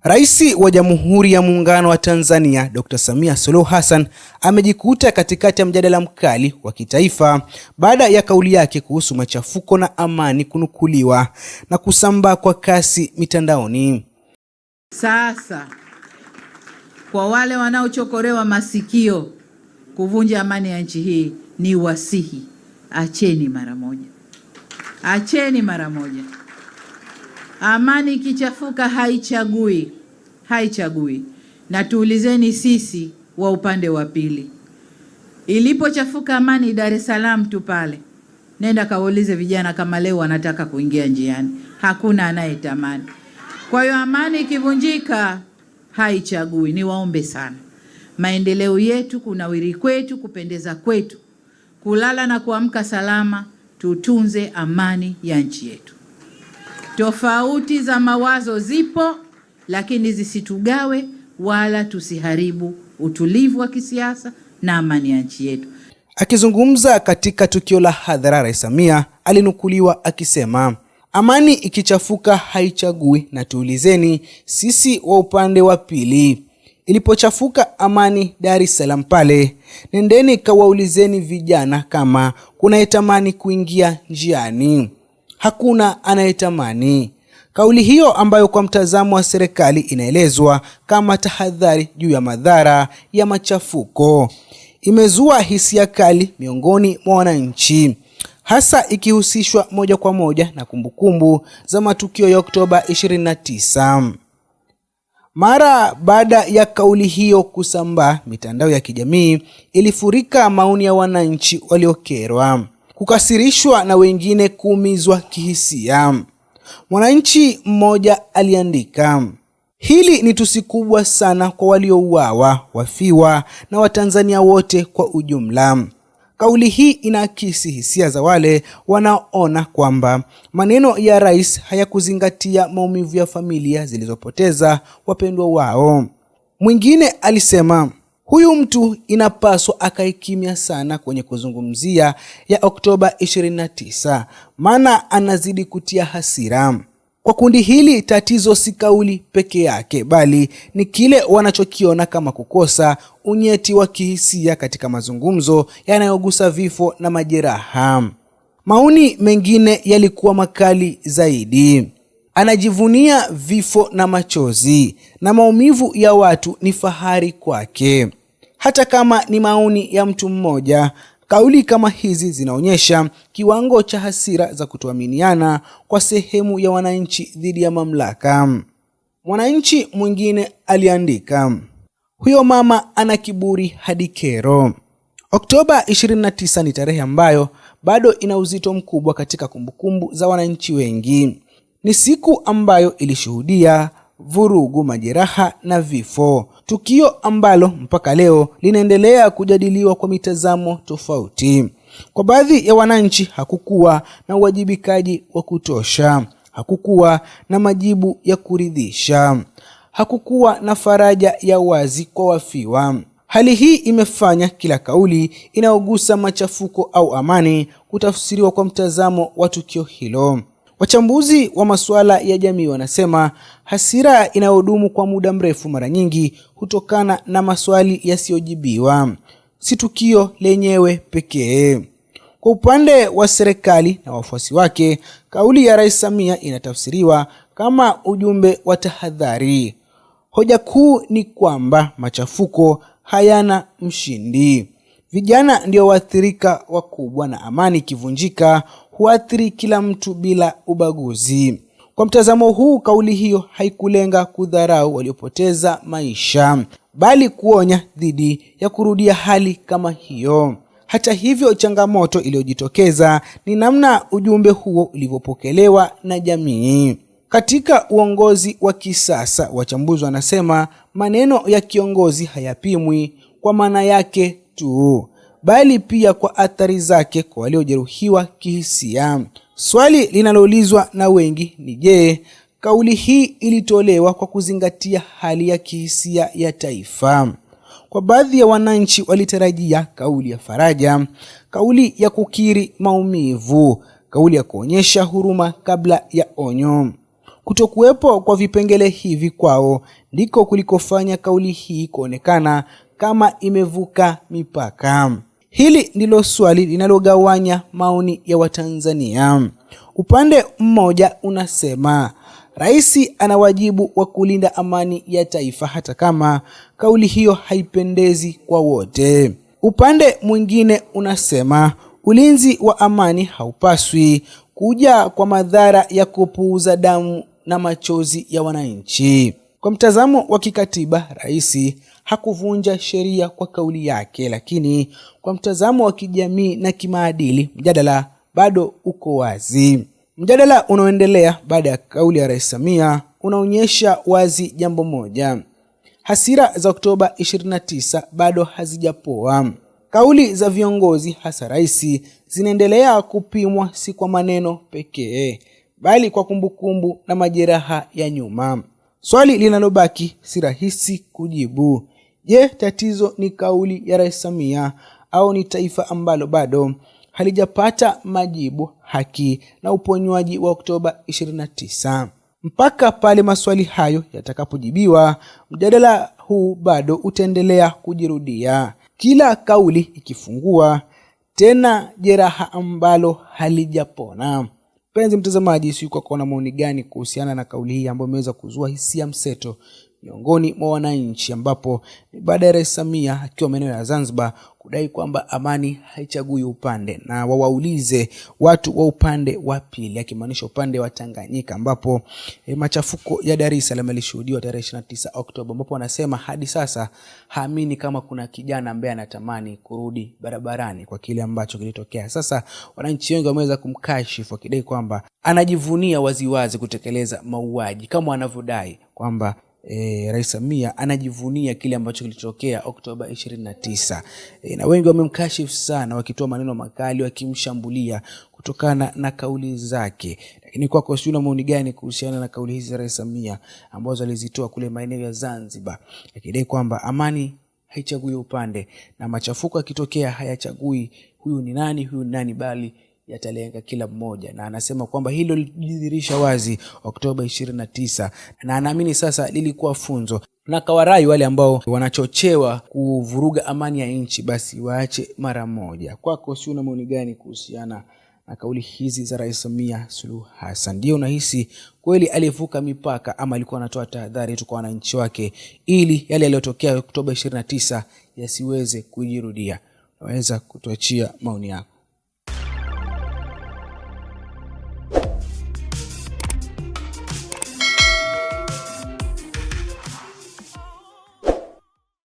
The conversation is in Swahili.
Rais wa Jamhuri ya Muungano wa Tanzania Dr. Samia Suluhu Hassan amejikuta katikati ya mjadala mkali wa kitaifa baada ya kauli yake kuhusu machafuko na amani kunukuliwa na kusambaa kwa kasi mitandaoni. Sasa kwa wale wanaochokorewa masikio kuvunja amani ya nchi hii, ni wasihi, acheni mara moja. Acheni mara moja. Amani ikichafuka haichagui. Na tuulizeni sisi wa upande wa pili. Ilipochafuka amani Dar es Salaam tu pale, nenda kaulize vijana kama leo wanataka kuingia njiani. Hakuna anayetamani. Kwa hiyo amani ikivunjika haichagui. Niwaombe sana, maendeleo yetu, kunawiri kwetu, kupendeza kwetu, kulala na kuamka salama, tutunze amani ya nchi yetu. Tofauti za mawazo zipo, lakini zisitugawe wala tusiharibu utulivu wa kisiasa na amani ya nchi yetu. Akizungumza katika tukio la hadhara, Rais Samia alinukuliwa akisema, amani ikichafuka haichagui, na tuulizeni sisi wa upande wa pili. Ilipochafuka amani Dar es Salaam pale, nendeni kawaulizeni vijana kama kunayetamani kuingia njiani. Hakuna anayetamani. Kauli hiyo ambayo kwa mtazamo wa serikali inaelezwa kama tahadhari juu ya madhara ya machafuko, imezua hisia kali miongoni mwa wananchi, hasa ikihusishwa moja kwa moja na kumbukumbu za matukio ya Oktoba 29. Mara baada ya kauli hiyo kusambaa, mitandao ya kijamii ilifurika maoni ya wananchi waliokerwa, kukasirishwa na wengine kuumizwa kihisia. Mwananchi mmoja aliandika, hili ni tusi kubwa sana kwa waliouawa, wafiwa na Watanzania wote kwa ujumla. Kauli hii inaakisi hisia za wale wanaoona kwamba maneno ya rais hayakuzingatia maumivu ya familia zilizopoteza wapendwa wao. Mwingine alisema, huyu mtu inapaswa akae kimya sana kwenye kuzungumzia ya Oktoba 29, maana anazidi kutia hasira. Kwa kundi hili, tatizo si kauli peke yake, bali ni kile wanachokiona kama kukosa unyeti wa kihisia katika mazungumzo yanayogusa vifo na majeraha. Maoni mengine yalikuwa makali zaidi. Anajivunia vifo na machozi, na maumivu ya watu ni fahari kwake. Hata kama ni maoni ya mtu mmoja, kauli kama hizi zinaonyesha kiwango cha hasira za kutoaminiana kwa sehemu ya wananchi dhidi ya mamlaka. Mwananchi mwingine aliandika, huyo mama ana kiburi hadi kero. Oktoba 29 ni tarehe ambayo bado ina uzito mkubwa katika kumbukumbu za wananchi wengi. Ni siku ambayo ilishuhudia vurugu, majeraha na vifo, tukio ambalo mpaka leo linaendelea kujadiliwa kwa mitazamo tofauti. Kwa baadhi ya wananchi, hakukuwa na uwajibikaji wa kutosha, hakukuwa na majibu ya kuridhisha, hakukuwa na faraja ya wazi kwa wafiwa. Hali hii imefanya kila kauli inayogusa machafuko au amani kutafsiriwa kwa mtazamo wa tukio hilo. Wachambuzi wa masuala ya jamii wanasema hasira inayodumu kwa muda mrefu mara nyingi hutokana na maswali yasiyojibiwa, si tukio lenyewe pekee. Kwa upande wa serikali na wafuasi wake, kauli ya Rais Samia inatafsiriwa kama ujumbe wa tahadhari. Hoja kuu ni kwamba machafuko hayana mshindi. Vijana ndio waathirika wakubwa, na amani ikivunjika huathiri kila mtu bila ubaguzi. Kwa mtazamo huu, kauli hiyo haikulenga kudharau waliopoteza maisha, bali kuonya dhidi ya kurudia hali kama hiyo. Hata hivyo, changamoto iliyojitokeza ni namna ujumbe huo ulivyopokelewa na jamii. Katika uongozi wa kisasa, wachambuzi wanasema maneno ya kiongozi hayapimwi kwa maana yake tu, bali pia kwa athari zake kwa waliojeruhiwa kihisia. Swali linaloulizwa na wengi ni, je, kauli hii ilitolewa kwa kuzingatia hali ya kihisia ya taifa? Kwa baadhi ya wananchi walitarajia kauli ya faraja, kauli ya kukiri maumivu, kauli ya kuonyesha huruma kabla ya onyo. Kutokuwepo kwa vipengele hivi kwao ndiko kulikofanya kauli hii kuonekana kama imevuka mipaka. Hili ndilo swali linalogawanya maoni ya Watanzania. Upande mmoja unasema rais ana wajibu wa kulinda amani ya taifa hata kama kauli hiyo haipendezi kwa wote. Upande mwingine unasema ulinzi wa amani haupaswi kuja kwa madhara ya kupuuza damu na machozi ya wananchi. Kwa mtazamo wa kikatiba, rais hakuvunja sheria kwa kauli yake, lakini kwa mtazamo wa kijamii na kimaadili, mjadala bado uko wazi. Mjadala unaoendelea baada ya kauli ya Rais Samia unaonyesha wazi jambo moja: hasira za Oktoba 29 bado hazijapoa. Kauli za viongozi hasa rais zinaendelea kupimwa si kwa maneno pekee, bali kwa kumbukumbu na majeraha ya nyuma. Swali linalobaki si rahisi kujibu. Je, tatizo ni kauli ya Rais Samia au ni taifa ambalo bado halijapata majibu, haki na uponywaji wa Oktoba 29? Mpaka pale maswali hayo yatakapojibiwa, mjadala huu bado utaendelea kujirudia, kila kauli ikifungua tena jeraha ambalo halijapona. Mpenzi mtazamaji, si uko na maoni gani kuhusiana na kauli hii ambayo imeweza kuzua hisia mseto miongoni mwa wananchi, ambapo baada ya Rais Samia akiwa maeneo ya Zanzibar kudai kwamba amani haichagui upande na wawaulize watu wa upande wa pili, akimaanisha upande wa Tanganyika, ambapo machafuko ya Dar es Salaam yalishuhudiwa tarehe 29 Oktoba, ambapo wanasema hadi sasa haamini kama kuna kijana ambaye anatamani kurudi barabarani kwa kile ambacho kilitokea. Sasa wananchi wengi wameweza kumkashifu wakidai kwamba anajivunia waziwazi kutekeleza mauaji kama anavyodai kwamba Rais Samia anajivunia kile ambacho kilitokea Oktoba 29. Na wengi wamemkashifu sana, wakitoa maneno makali, wakimshambulia kutokana na kauli zake. Lakini kwako si una maoni gani kuhusiana na kauli hizi za Rais Samia ambazo alizitoa kule maeneo ya Zanzibar, akidai kwamba amani haichagui upande na machafuko yakitokea hayachagui huyu ni nani, bali yatalenga kila mmoja, na anasema kwamba hilo lilidhihirisha wazi Oktoba 29 na anaamini sasa lilikuwa funzo, na kawarai wale ambao wanachochewa kuvuruga amani ya nchi basi waache mara moja. Kwako si una maoni gani kuhusiana na kauli hizi za Rais Samia Suluhu Hassan? Ndio unahisi kweli alivuka mipaka ama alikuwa anatoa tahadhari tu kwa wananchi wake ili yale yaliyotokea Oktoba 29 yasiweze kujirudia? Unaweza kutuachia maoni yako.